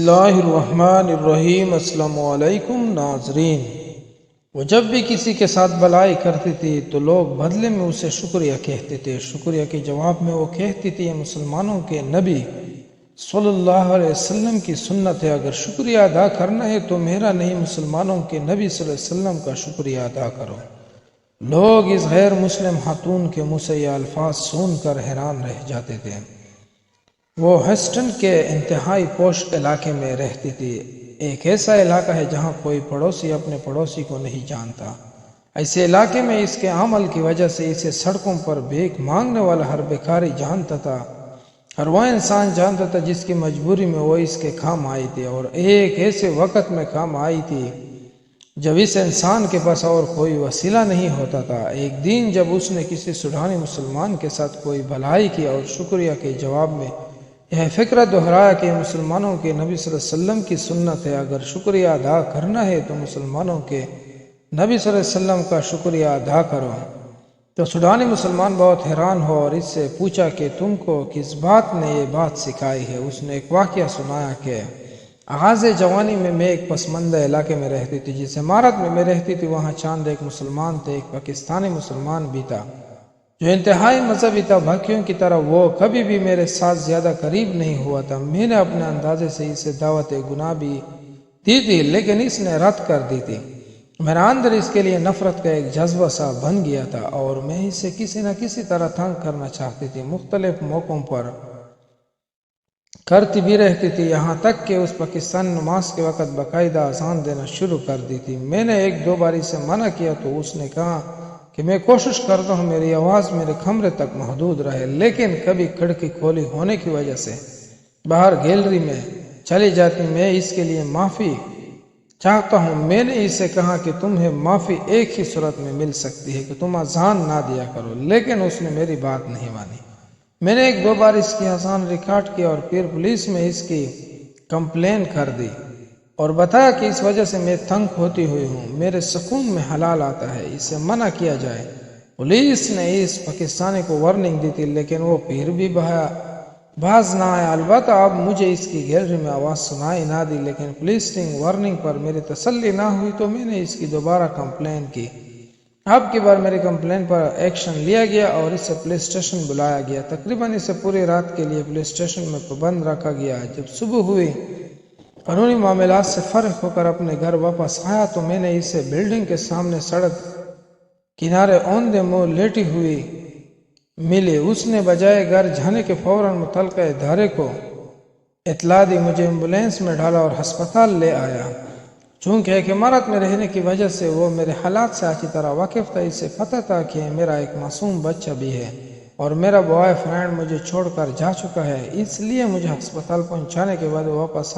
اللہ الرحمن الرحیم۔ السلام علیکم ناظرین۔ وہ جب بھی کسی کے ساتھ بلائی کرتی تھی تو لوگ بدلے میں اسے شکریہ کہتے تھے۔ شکریہ کے جواب میں وہ کہتی تھی یہ مسلمانوں کے نبی صلی اللہ علیہ وسلم کی سنت ہے، اگر شکریہ ادا کرنا ہے تو میرا نہیں مسلمانوں کے نبی صلی اللہ علیہ وسلم کا شکریہ ادا کرو۔ لوگ اس غیر مسلم خاتون کے منہ سے یہ الفاظ سن کر حیران رہ جاتے تھے۔ وہ ہسٹن کے انتہائی پوش علاقے میں رہتی تھی، ایک ایسا علاقہ ہے جہاں کوئی پڑوسی اپنے پڑوسی کو نہیں جانتا۔ ایسے علاقے میں اس کے عمل کی وجہ سے اسے سڑکوں پر بھیک مانگنے والا ہر بھکاری جانتا تھا، ہر وہ انسان جانتا تھا جس کی مجبوری میں وہ اس کے کام آئی تھی، اور ایک ایسے وقت میں کام آئی تھی جب اس انسان کے پاس اور کوئی وسیلہ نہیں ہوتا تھا۔ ایک دن جب اس نے کسی سوڈانی مسلمان کے ساتھ کوئی بھلائی کی اور شکریہ کے جواب میں یہ فکرہ دہرایا کہ مسلمانوں کے نبی صلی اللہ علیہ وسلم کی سنت ہے، اگر شکریہ ادا کرنا ہے تو مسلمانوں کے نبی صلی اللہ علیہ وسلم کا شکریہ ادا کرو، تو سوڈانی مسلمان بہت حیران ہو اور اس سے پوچھا کہ تم کو کس بات نے یہ بات سکھائی ہے۔ اس نے ایک واقعہ سنایا کہ آغاز جوانی میں ایک پسماندہ علاقے میں رہتی تھی، جس عمارت میں میں رہتی تھی وہاں چاند ایک مسلمان تھے، ایک پاکستانی مسلمان بھی تھا جو انتہائی مذہبی تھا۔ باقیوں کی طرح وہ کبھی بھی میرے ساتھ زیادہ قریب نہیں ہوا تھا۔ میں نے اپنے اندازے سے اسے دعوت گناہ بھی دی تھی لیکن اس نے رد کر دی تھی۔ میرا اندر اس کے لیے نفرت کا ایک جذبہ سا بن گیا تھا اور میں اسے کسی نہ کسی طرح تنگ کرنا چاہتی تھی۔ مختلف موقعوں پر کرتی بھی رہتی تھی، یہاں تک کہ اس پاکستانی نماز کے وقت باقاعدہ اذان دینا شروع کر دی تھی۔ میں نے ایک دو بار اسے منع کیا تو اس نے کہا کہ میں کوشش کرتا ہوں میری آواز میرے کمرے تک محدود رہے، لیکن کبھی کھڑکی کھولی ہونے کی وجہ سے باہر گیلری میں چلی جاتی۔ میں اس کے لیے معافی چاہتا ہوں۔ میں نے اسے کہا کہ تمہیں معافی ایک ہی صورت میں مل سکتی ہے کہ تم اذان نہ دیا کرو، لیکن اس نے میری بات نہیں مانی۔ میں نے ایک دو بار اس کی اذان ریکارڈ کی اور پھر پولیس میں اس کی کمپلین کر دی اور بتایا کہ اس وجہ سے میں تنگ ہوتی ہوئی ہوں، میرے سکون میں حلال آتا ہے، اسے منع کیا جائے۔ پولیس نے اس پاکستانی کو وارننگ دی تھی لیکن وہ پھر بھی باز نہ آیا۔ البتہ اب مجھے اس کی گیلری میں آواز سنائی نہ دی، لیکن پولیس نے وارننگ پر میری تسلی نہ ہوئی تو میں نے اس کی دوبارہ کمپلین کی۔ اب کی بار میری کمپلین پر ایکشن لیا گیا اور اسے پولیس اسٹیشن بلایا گیا۔ تقریباً اسے پوری رات کے لیے پولیس اسٹیشن میں پابند رکھا گیا۔ جب صبح ہوئی قانونی معاملات سے فارغ ہو کر اپنے گھر واپس آیا تو میں نے اسے بلڈنگ کے سامنے سڑک کنارے اوندے منہ لیٹی ہوئی ملی۔ اس نے بجائے گھر جانے کے فوراً متعلقہ ادارے کو اطلاع دی، مجھے ایمبولینس میں ڈالا اور ہسپتال لے آیا۔ چونکہ ایک عمارت میں رہنے کی وجہ سے وہ میرے حالات سے اچھی طرح واقف تھا، اسے پتہ تھا کہ میرا ایک معصوم بچہ بھی ہے اور میرا بوائے فرینڈ مجھے چھوڑ کر جا چکا ہے، اس لیے مجھے ہسپتال پہنچانے کے بعد واپس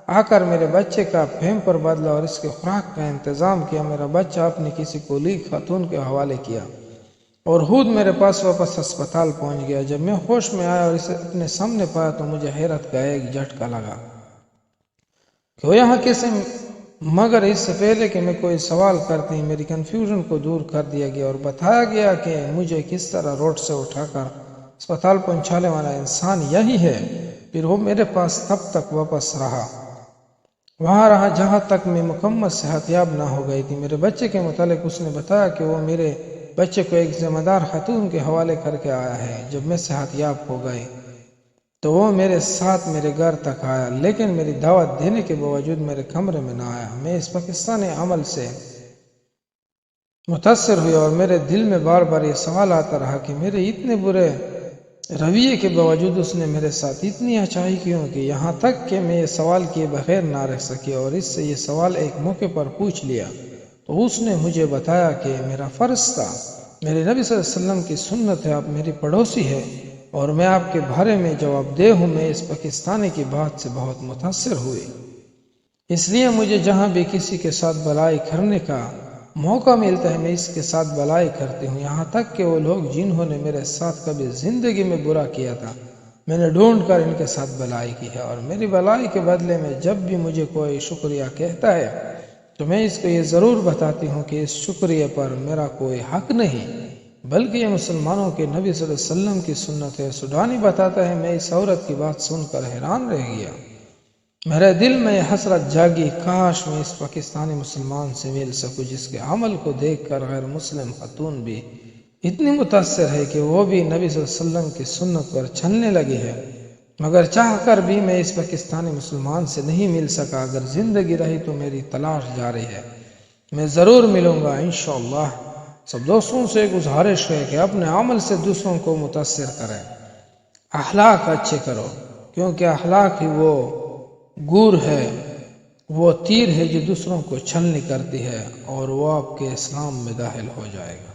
آ کر میرے بچے کا پیمپر بدلا اور اس کے خوراک کا انتظام کیا۔ میرا بچہ اپنی کسی کولیگ خاتون کے حوالے کیا اور خود میرے پاس واپس ہسپتال پہنچ گیا۔ جب میں ہوش میں آیا اور اسے اپنے سامنے پایا تو مجھے حیرت کا ایک جھٹکا لگا کہ وہ یہاں کیسے، مگر اس سے پہلے کہ میں کوئی سوال کرتی میری کنفیوژن کو دور کر دیا گیا اور بتایا گیا کہ مجھے کس طرح روڈ سے اٹھا کر اسپتال پہنچانے والا انسان یہی ہے۔ پھر وہ میرے پاس تب تک وہاں رہا جہاں تک میں مکمل صحت یاب نہ ہو گئی تھی۔ میرے بچے کے متعلق اس نے بتایا کہ وہ میرے بچے کو ایک ذمہ دار خاتون کے حوالے کر کے آیا ہے۔ جب میں صحت یاب ہو گئی تو وہ میرے ساتھ میرے گھر تک آیا، لیکن میری دعوت دینے کے باوجود میرے کمرے میں نہ آیا۔ میں اس پاکستانی عمل سے متاثر ہوئی اور میرے دل میں بار بار یہ سوال آتا رہا کہ میرے اتنے برے رویے کے باوجود اس نے میرے ساتھ اتنی اچھائی کیوں کی، یہاں تک کہ میں یہ سوال کیے بغیر نہ رہ سکی اور اس سے یہ سوال ایک موقع پر پوچھ لیا تو اس نے مجھے بتایا کہ میرا فرض تھا، میرے نبی صلی اللہ علیہ وسلم کی سنت ہے، آپ میری پڑوسی ہے اور میں آپ کے بارے میں جواب دہ ہوں۔ میں اس پاکستانی کی بات سے بہت متاثر ہوئی، اس لیے مجھے جہاں بھی کسی کے ساتھ بھلائی کرنے کا موقع ملتا ہے میں اس کے ساتھ بھلائی کرتی ہوں، یہاں تک کہ وہ لوگ جنہوں نے میرے ساتھ کبھی زندگی میں برا کیا تھا میں نے ڈھونڈ کر ان کے ساتھ بھلائی کی ہے، اور میری بھلائی کے بدلے میں جب بھی مجھے کوئی شکریہ کہتا ہے تو میں اس کو یہ ضرور بتاتی ہوں کہ اس شکریہ پر میرا کوئی حق نہیں بلکہ یہ مسلمانوں کے نبی صلی اللہ علیہ وسلم کی سنت ہے۔ سوڈانی بتاتا ہے میں اس عورت کی بات سن کر حیران رہ گیا میرے دل میں یہ حسرت جاگی، کاش میں اس پاکستانی مسلمان سے مل سکوں جس کے عمل کو دیکھ کر غیر مسلم خاتون بھی اتنی متاثر ہے کہ وہ بھی نبی صلی اللہ علیہ وسلم کی سنت پر چلنے لگی ہے، مگر چاہ کر بھی میں اس پاکستانی مسلمان سے نہیں مل سکا۔ اگر زندگی رہی تو میری تلاش جاری ہے، میں ضرور ملوں گا انشاءاللہ۔ سب دوستوں سے گزارش ہے کہ اپنے عمل سے دوسروں کو متاثر کریں، اخلاق اچھے کرو، کیونکہ اخلاق ہی وہ گور ہے، وہ تیر ہے جو دوسروں کو چھلنی کرتی ہے اور وہ آپ کے اسلام میں داخل ہو جائے گا۔